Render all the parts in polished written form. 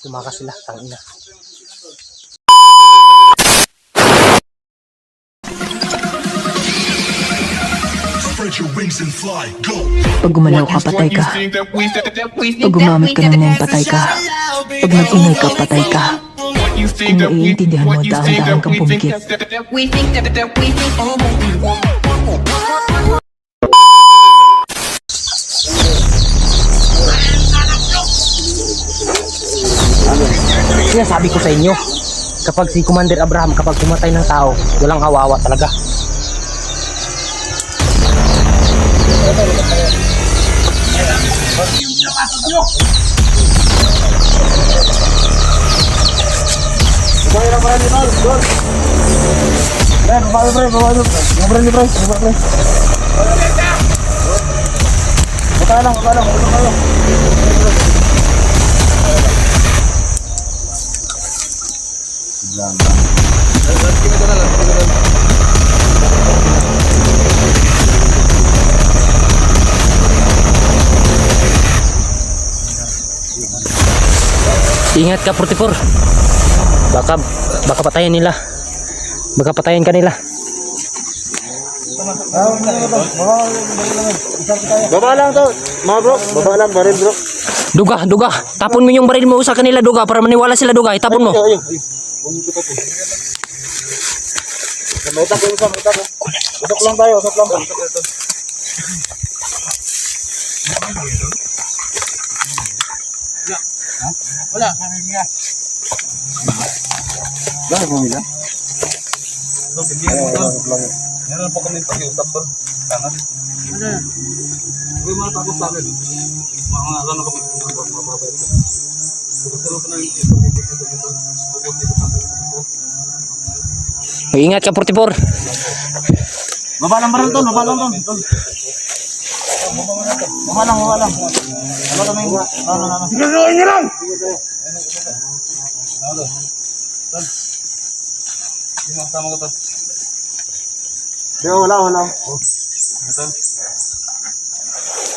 Tumakas sila, tangina. Pag gumalaw ka, patay ka. Pag gumamit ka ng name, patay ka. Pag nag-ingay ka, patay ka. Kung naiintindihan mo, dahan-dahan kang pumikit. Sabi ko sa inyo, kapag si Commander Abraham, kapag pumatay ng tao, walang kawawa talaga. Ingat ka, 44. Baka patayin nila. Baka patayin ka nila. Baba lang to, mga bro. Baba lang, baril bro. Duga. Tapon mo yung baril mo sa kanila, duga, para maniwala sila, duga. Itapon mo. May tako yung isa, may tako. Usap lang tayo, usap lang. Wala, kanina. Bakit mo nila? Meron po kami pag-iusap to. Kanan. May mga takot sa akin. Mga ano kami. Ingat ka, 44. Baba lang baril to, baba lang to. Baba lang. Baba kami. Ano. Siguraduhin niyo lang! Tama ko to. Wala.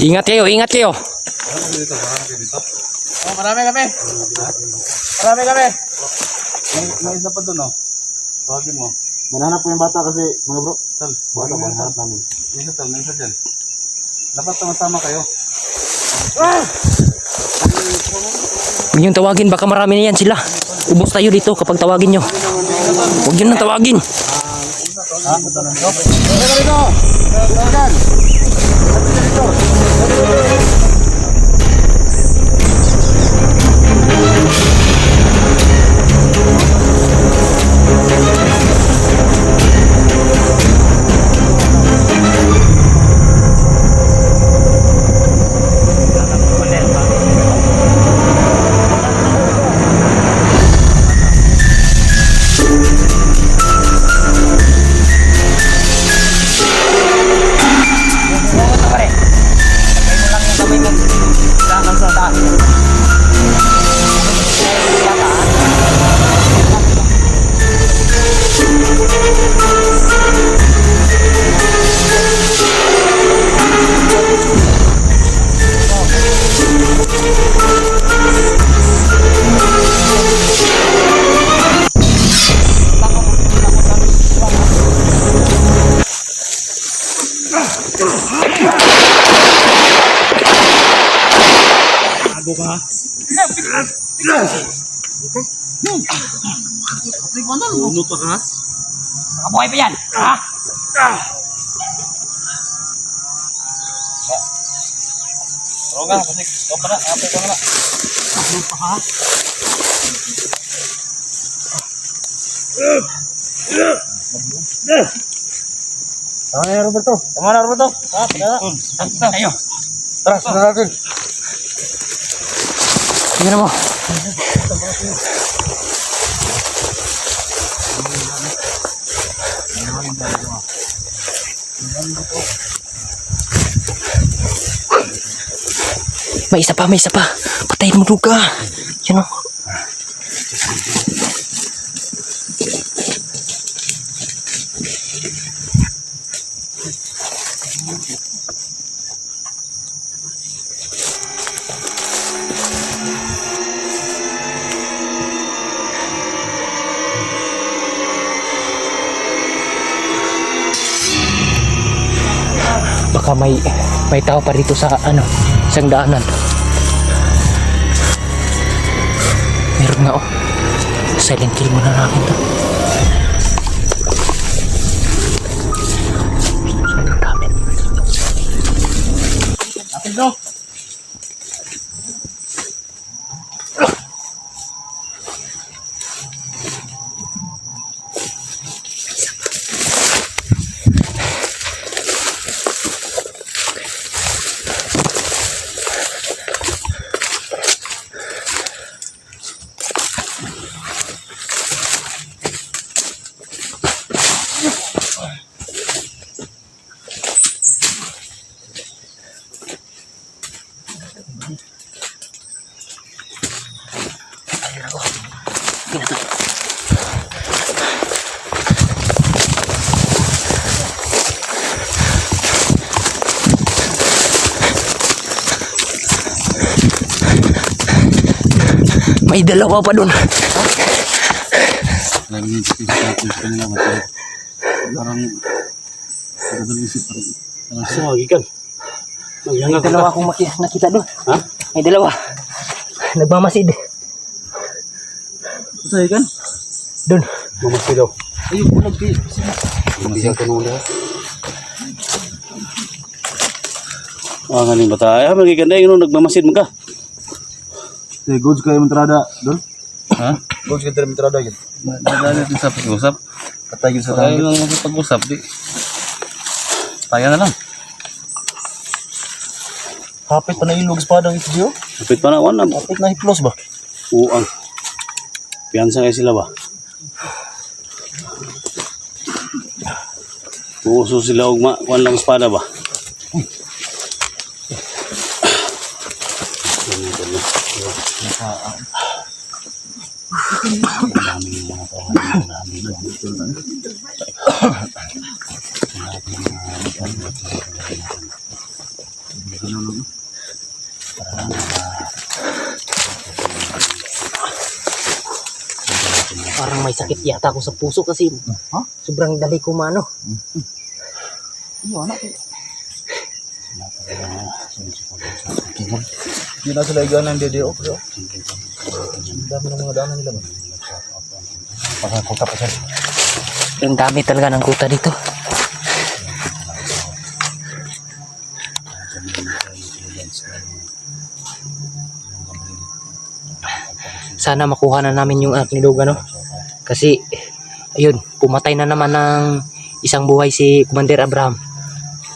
Ingat kayo. Oh, marami kami. May isa pa doon, oh. Tawagin mo. Manhanap ko yung bata kasi, mga bro. Tal, bata ba hanap namin? May isa dyan. Dapat sama-sama kayo. Huwag niyong tawagin, baka marami na yan sila. Ubos tayo dito kapag tawagin nyo. Huwag nyo nang tawagin. Uno pa ka? Nakabuhay pa yan. Ha? Oo nga, kasi ito pa na. Apo pa na. Ano pa ha? Tama na, Roberto. Ha, Tangina kayo. Tara, sundan natin. Tingnan mo. May isa pa. Patayin mo duga. Yan o. Baka may tao pa dito sa ano, isang daanan. Meron nga oh. Silent kill muna natin to. Sobrang dami. Atin to. May dalawa pa dun. Lagi yung gusto nila matulog. Parang isip parang sa magikan. May dalawa akong nakita dun. Ha? May dalawa. Nagmamasid. Sa ikan? Dun. Mamasid daw. Ayun, bulag kayo. Mamasid ka nung lahat. Nga ni bata. Ay, magiganda yung nagmamasid mo ka. Goods kayo mentrada, Dol? Ha? Goods kayo mentrada yun. Madali din sa pag-usap. Patay yun sa tayo. Tayo lang sa pag-usap. Tayo na lang. Hapit pa na ilog espadang ito, Gio? Hapit pa na, wala. Hapit na hiplos ba? Uang. Piyansa kayo sila ba? Uuso sila ugma. Kuhan lang espada ba? Parang may sakit yata ako sa puso kasi sobrang dali ko mano. Hindi na sila igan ng DDO. Ang dami ng mga daanan nila ba? Pagkakuta pa siya. Ang dami talaga ng kuta dito. Sana makuha na namin yung ni Dog ano. Kasi ayun, pumatay na naman ng isang buhay si Commander Abraham.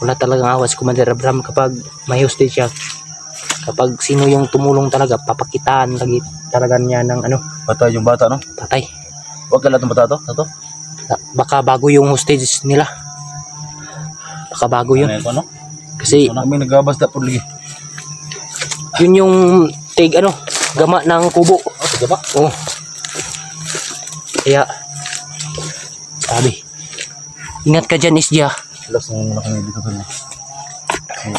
Wala talagang awas si Commander Abraham kapag may hostage siya. Kapag sino yung tumulong talaga, papakitaan lagi talaga niya ng ano. Patay yung bata, no? Patay. Huwag ka lahat ng bata to? Ito? Baka bago yung hostage nila. Baka bago yun. Ano? Kasi May nagabas na po lagi. yun yung ano, gama ng kubo. Gama? Oo. Kaya sabi, ingat ka dyan, Isja. Alas na muna kami dito kanya.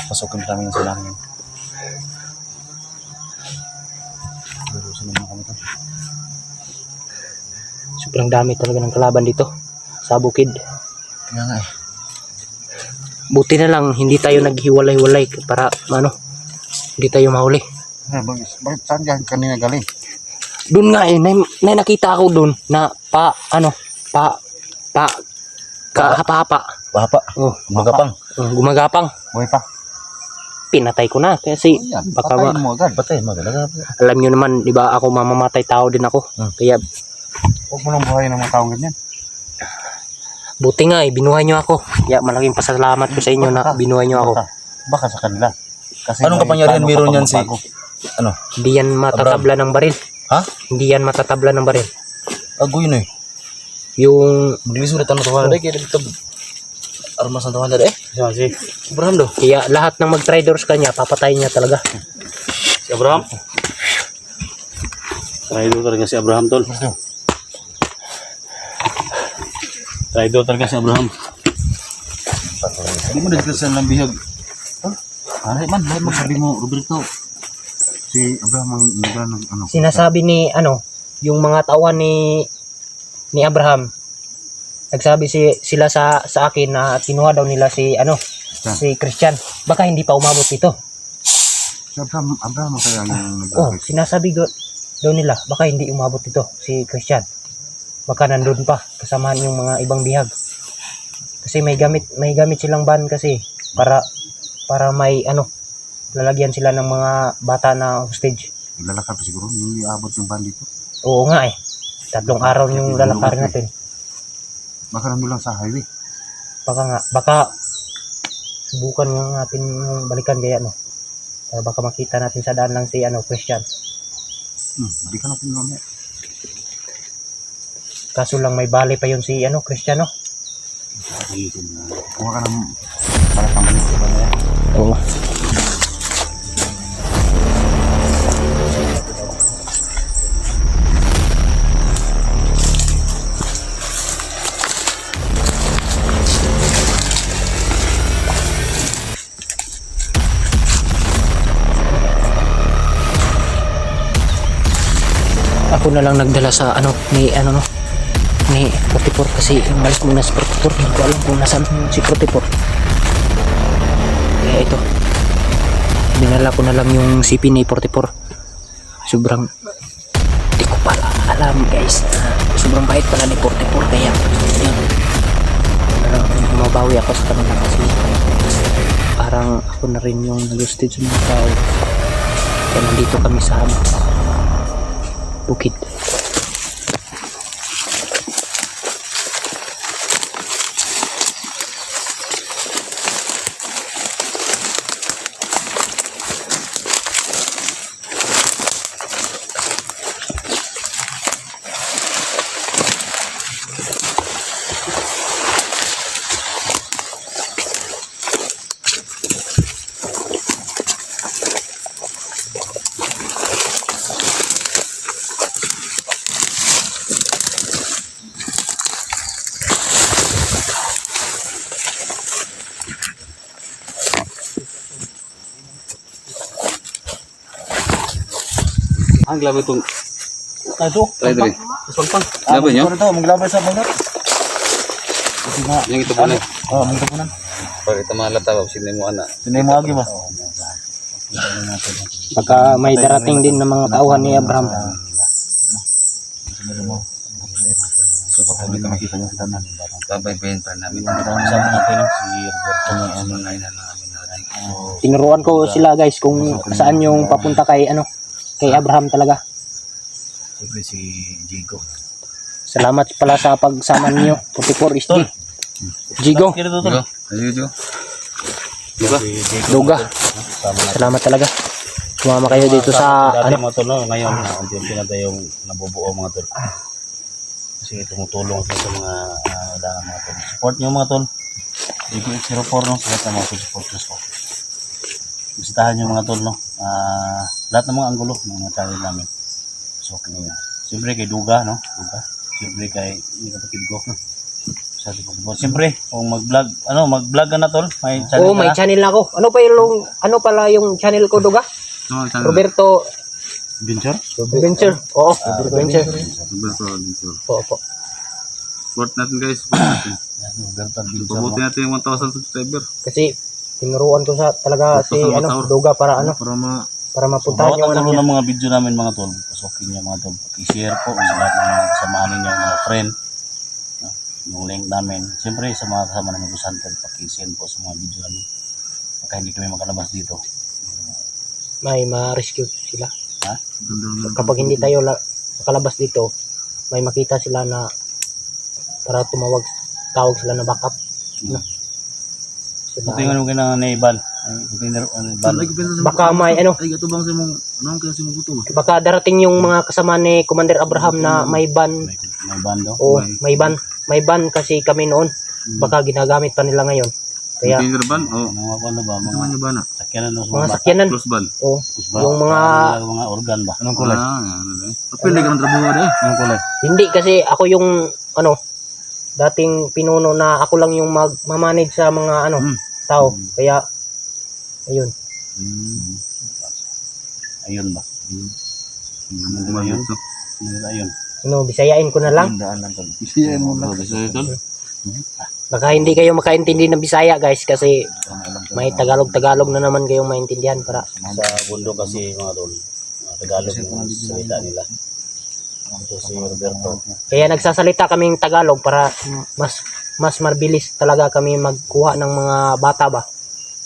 Pasukin kami sa langin. Sobrang dami talaga ng kalaban dito sa bukid. Kaya nga eh. Buti na lang hindi tayo naghiwalay-walay para ano, hindi tayo mahuli. Bakit saan dyan kanina galing? Doon nga eh, may nakita ako doon na kahapa-hapa. Bahapa? Oh, Gumagapang? Gumagapang. Buhay pa? Pinatay ko na kasi Ayan, baka patayin mo agad. Patayin mo agad. alam nyo naman, di ba ako mamamatay tao din ako. Kaya Huwag mo nang buhayin ng mga taong ganyan. buti nga eh, binuhay nyo ako. Kaya malaking pasalamat ko sa inyo na binuhay nyo ako. Baka sa kanila. Kasi anong kapangyarihan meron yan si... Ano? Hindi yan matatabla ng baril. Ha? Hindi yan matatabla ng baril. Agoy na eh. Yung Maglilis ulit ang natuwa na kaya dito. Armas ang tawa na eh. Yan si Abraham do. kaya lahat ng mag-traders kanya, papatayin niya talaga. Si Abraham? Traidor talaga si Abraham tol. Traidor talaga si Abraham. Hindi mo nagkasan ng bihag. Ano man, dahil magsabi mo, Roberto. Si Abraham ang nagkaroon ng ano. Sinasabi ni ano, yung mga tauhan ni Abraham. Nagsabi sila sa akin na kinuha daw nila si ano, Si Christian. Baka hindi pa umabot ito. Si Abraham kaya yung Oh, sinasabi daw nila, baka hindi umabot ito si Christian. Baka nandun pa, kasamahan yung mga ibang bihag. Kasi may gamit silang van kasi para may lalagyan sila ng mga bata na hostage. Lalakad pa siguro, hindi abot yung van dito. Oo nga 3 araw yung lalakarin natin. Baka nandun lang sa highway. Baka subukan nga natin yung balikan kaya baka makita natin sa daan lang si Christian. Balikan natin mamaya. Kaso lang may bali pa yun si Christian Kuha ka ng para pambalik sa van na yan. Oo. Ako na lang nagdala sa ni 44 kasi umalis muna si 44. Hindi ko alam kung nasaan si 44. Kaya ito, dinala ko na lang yung CP ni 44. Sobrang hindi ko pala alam guys na sobrang bait pala ni 44 kaya yun, mabawi ako sa kanila kasi parang ako na rin yung nag-hostage sa mga tao. Kaya nandito kami sa bukid. Ang grabe itong Ito, try dali. sulpang. Laban nyo? Ito, maglabay sa bagat. Yung ito po na. Oh, mga tapunan. Pag ito malata ba, sinay mo ana. Sinay mo agi ba? Baka may darating din ng mga tauhan ni Abraham. So, pag kami makita niyo sa tanan. Babaybayin pa namin. Kasama natin si Roberto na ano na Tinuruan ko sila guys kung saan yung papunta kay Abraham talaga. Siyempre si Jigo. Salamat pala sa pagsama niyo. 44 SG. Jigo, Kira to to. Ayun. Diba? Duga. Salamat talaga. Sumama kayo dito sa Dati mga tol, no? Ngayon na unti-unti na tayong nabubuo mga tol. Kasi tumutulong ito sa mga kailangan mga tol. Support nyo mga tol. Jigo 804 no, sa lahat ng mga supporters ko. Bisitahan nyo mga tol no. Lahat ng mga anggulo ng mga channel namin. So okay na. Siyempre kay Duga no. Duga. Siyempre kay kapatid ko no. Siyempre kung mag-vlog mag-vlog ka na tol. May channel may ka na. channel na ako. Ano pala yung channel ko, Duga? Roberto Venture? Adventure. Oo, Adventure. Oo. Support natin guys. Support natin. Roberto Venture. Pabuti natin yung 1,000 subscriber. Kasi tinuruan ko talaga si Duga para para mapuntahan Bawat yung ang tulo niya. ng mga video namin mga tol, pasukin niyo mga tol, i-share po sa lahat ng mga kasamahan ninyo, mga friend, no? Yung link namin. Siyempre sa mga kasama namin ko Santel, paki-send po sa mga video namin. Baka hindi kami makalabas dito. May ma-rescue sila. Ha? Kapag hindi tayo makalabas dito, may makita sila na para tawag sila na backup. No? Buti nga nung kailangan na ibal. Baka may Ay, ito bang sa mong, ano kaya sa mong buto? baka darating yung mga kasama ni Commander Abraham na may ban. May bando. O may ban kasi kami noon. Baka ginagamit pa nila ngayon. Kaya Container ban? Oo. Mga ano ba? Ito man Mga yung ban ah. sakyanan no, mga sakyanan. Close ban. O ba? yung Mga organ ba? Anong kulay? Ano na eh. Pwede ka man trabaho na eh. Anong kulay? hindi kasi ako yung dating pinuno na ako lang yung magmamanage sa mga tao. Kaya ayun. Ayun ba? Ayun. Ayun. Bisayain ko na lang. Daan lang tol. Isiyan mo lang. Isa ito. Baka hindi kayo makaintindi ng Bisaya guys kasi may Tagalog na naman kayong maintindihan para Sa bundok kasi mga tol, Tagalog yung salita nila. Ito si Roberto. kaya nagsasalita kaming Tagalog para mas mabilis talaga kami magkuha ng mga bata ba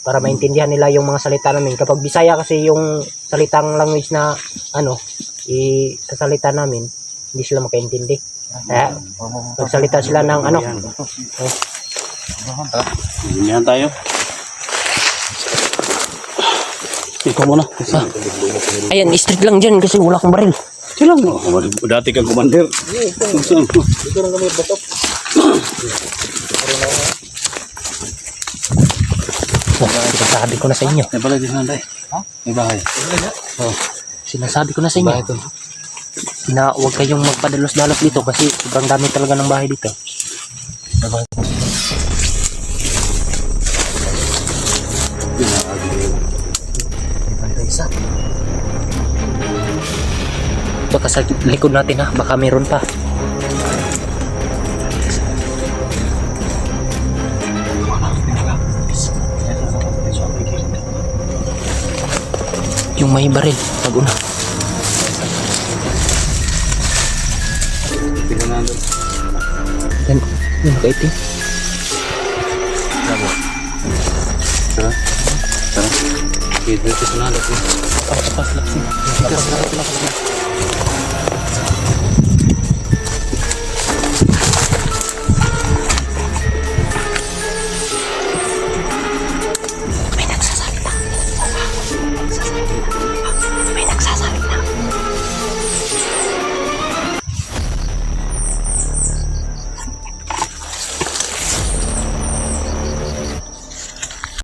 para maintindihan nila yung mga salita namin. Kapag Bisaya kasi yung salitang language na sasalita namin, hindi sila makaintindi. Kaya magsalita sila ng Inihan tayo. Ikaw muna. Ayan, straight lang dyan kasi wala akong baril. Silang. Dati kang commander. Sinasabi ko na sa inyo. May balay din nanday. May bahay. Sinasabi ko na sa inyo. Huwag kayong magpadalos-dalos dito kasi sobrang dami talaga ng bahay dito. Baka sa likod natin ha, baka meron pa. Yung may baril, pag-una. Yan, yung nakaitim. Tara. Dito sa nalap. Tapos,